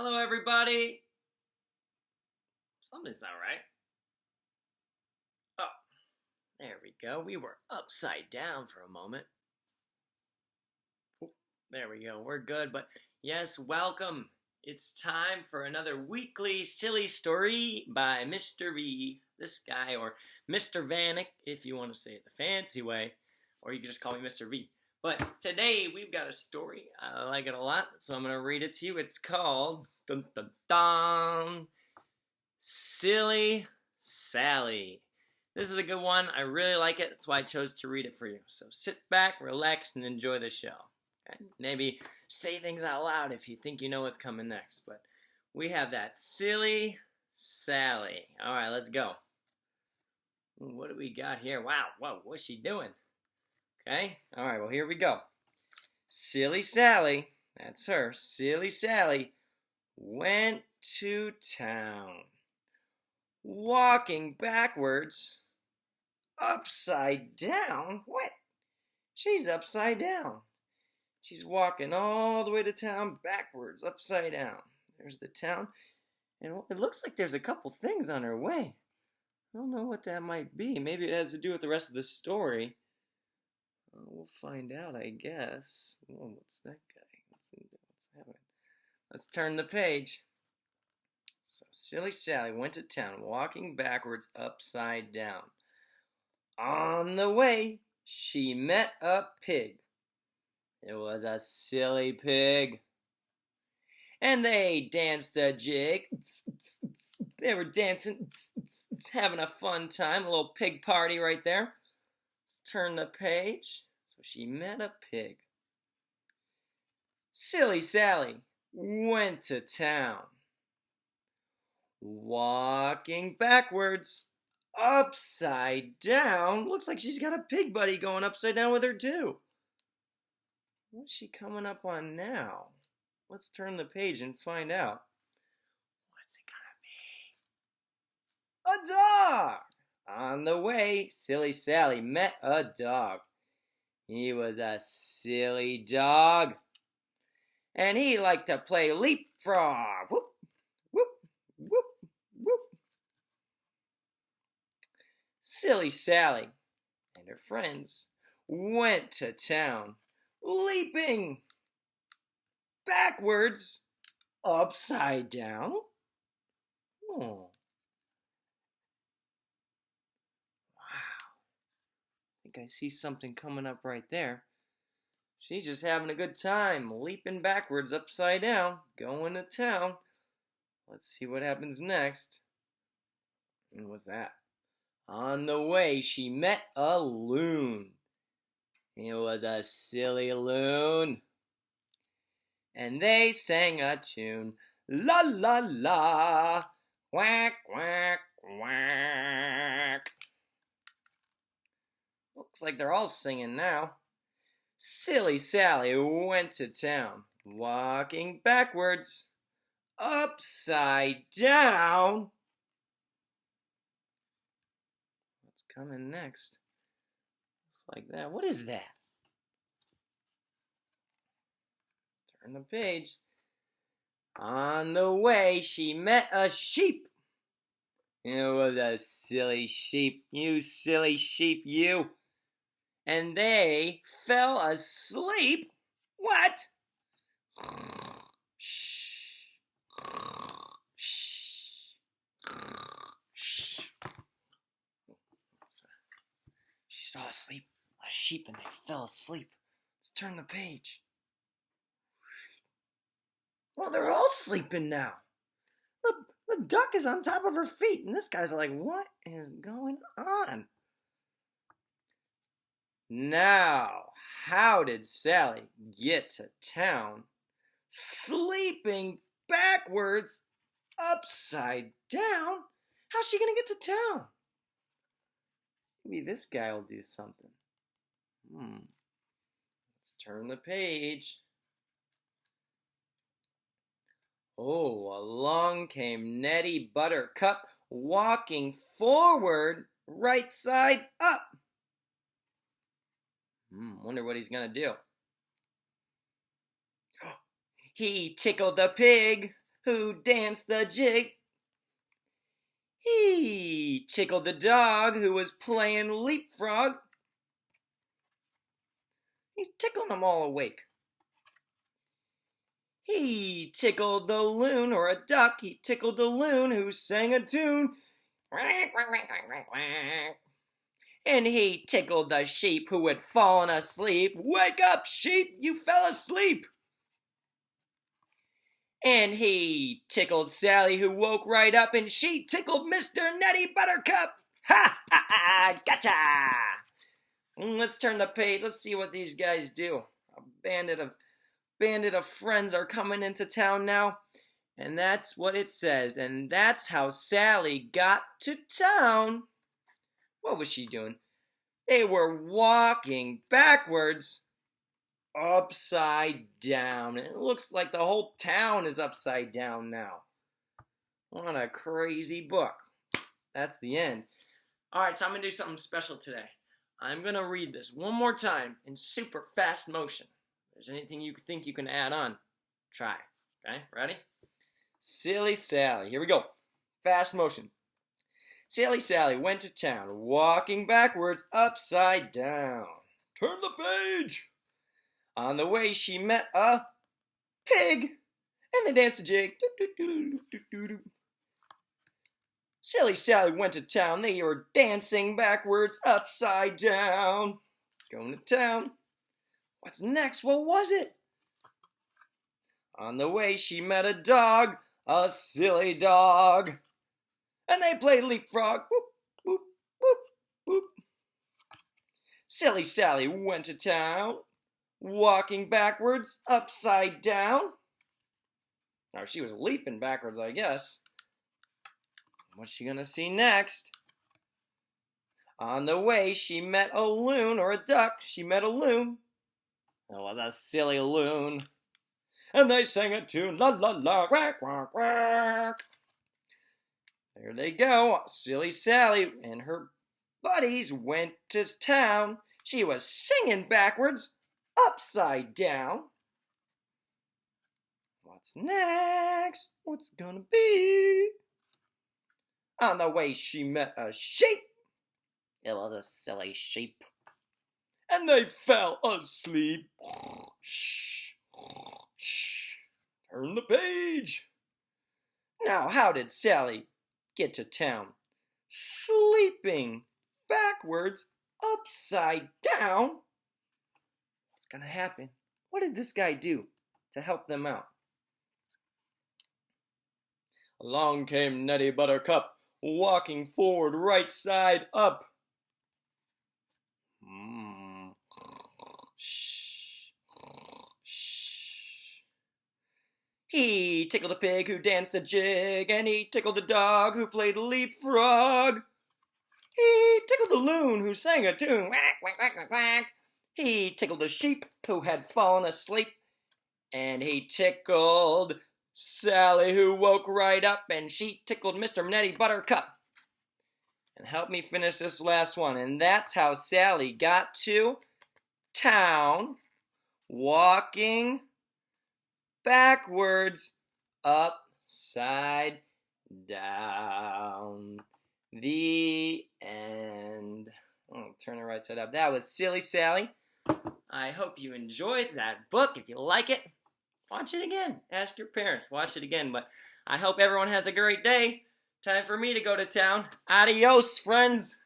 Hello, everybody. Something's not right. Oh, there we go. We were upside down for a moment. Oop, there we go. We're good, but yes, welcome. It's time for another weekly silly story by Mr. V. This guy, or Mr. Vanek, if you want to say it the fancy way, or you can just call me Mr. V. But today we've got a story. I like it a lot, so I'm going to read it to you. It's called dun, dun, dun, Silly Sally. This is a good one. I really like it. That's why I chose to read it for you. So sit back, relax, and enjoy the show. Okay? Maybe say things out loud if you think you know what's coming next. But we have that Silly Sally. All right, let's go. What do we got here? Wow, whoa, what's she doing? Okay, all right, well, here we go. Silly Sally, that's her, Silly Sally, went to town, walking backwards, upside down. What? She's upside down. She's walking all the way to town backwards, upside down. There's the town, and it looks like there's a couple things on her way. I don't know what that might be. Maybe it has to do with the rest of the story. We'll find out, I guess. Whoa, what's that guy? What's happening? Let's turn the page. So, Silly Sally went to town, walking backwards, upside down. On the way, she met a pig. It was a silly pig. And they danced a jig. They were dancing, having a fun time. A little pig party right there. Let's turn the page. So she met a pig. Silly Sally went to town, walking backwards, upside down. Looks like she's got a pig buddy going upside down with her too. What's she coming up on now? Let's turn the page and find out. What's it gonna be? A dog! On the way, Silly Sally met a dog. He was a silly dog, and he liked to play leapfrog. Whoop, whoop, whoop, whoop. Silly Sally and her friends went to town, leaping backwards, upside down. Oh. I see something coming up right there. She's just having a good time, leaping backwards, upside down, going to town. Let's see what happens next. And what's that? On the way, she met a loon. It was a silly loon. And they sang a tune. La la la, quack quack quack. Looks like they're all singing now. Silly Sally went to town, walking backwards, upside down. What's coming next? Looks like that. What is that? Turn the page. On the way, she met a sheep. It was a silly sheep. You silly sheep, you. And they fell asleep. What? Shh. Shh. Shh. She saw a sheep, and they fell asleep. Let's turn the page. Well, they're all sleeping now. The duck is on top of her feet, and this guy's like, what is going on? Now, how did Sally get to town sleeping backwards, upside down? How's she going to get to town? Maybe this guy will do something. Let's turn the page. Oh, along came Nettie Buttercup, walking forward, right side up. Wonder what he's gonna do. He tickled the pig, who danced the jig. He tickled the dog who was playing leapfrog. He's tickling them all awake. He tickled the loon, or a duck. He tickled the loon who sang a tune. And he tickled the sheep who had fallen asleep. Wake up, sheep, you fell asleep. And he tickled Sally who woke right up, and she tickled Mr. Nettie Buttercup. Ha ha ha, gotcha! Let's turn the page. Let's see what these guys do. A bandit of friends are coming into town now. And that's what it says. And that's how Sally got to town. What was she doing? They were walking backwards, upside down. It looks like the whole town is upside down now. What a crazy book. That's the end. Alright, so I'm going to do something special today. I'm going to read this one more time in super fast motion. If there's anything you think you can add on, try. Okay, ready? Silly Sally. Here we go. Fast motion. Silly Sally went to town, walking backwards, upside down. Turn the page. On the way, she met a pig, and they danced a jig. Silly Sally went to town. They were dancing backwards, upside down. Going to town. What's next? What was it? On the way, she met a dog, a silly dog. And they played leapfrog. Whoop, whoop, whoop, whoop. Silly Sally went to town, walking backwards, upside down. Now, she was leaping backwards, I guess. What's she gonna see next? On the way, she met a loon, or a duck. She met a loon. It was a silly loon. And they sang a tune, la la la, quack, quack, quack. There they go. Silly Sally and her buddies went to town. She was singing backwards, upside down. What's next? What's gonna be? On the way, she met a sheep. It was a silly sheep. And they fell asleep. Shh, shh. Turn the page. Now, how did Sally get to town? Sleeping backwards, upside down. What's gonna happen? What did this guy do to help them out? Along came Nettie Buttercup, walking forward, right side up. Shh. Shh. He tickled the pig who danced a jig, and he tickled the dog who played leapfrog. He tickled the loon who sang a tune. Quack, quack, quack, quack, quack. He tickled the sheep who had fallen asleep, and he tickled Sally who woke right up, and she tickled Mr. Nettie Buttercup. And help me finish this last one. And that's how Sally got to town, walking backwards, upside down. The end. Oh, turn it right side up. That was Silly Sally. I hope you enjoyed that book. If you like it, watch it again. Ask your parents. Watch it again. But I hope everyone has a great day. Time for me to go to town. Adios, friends.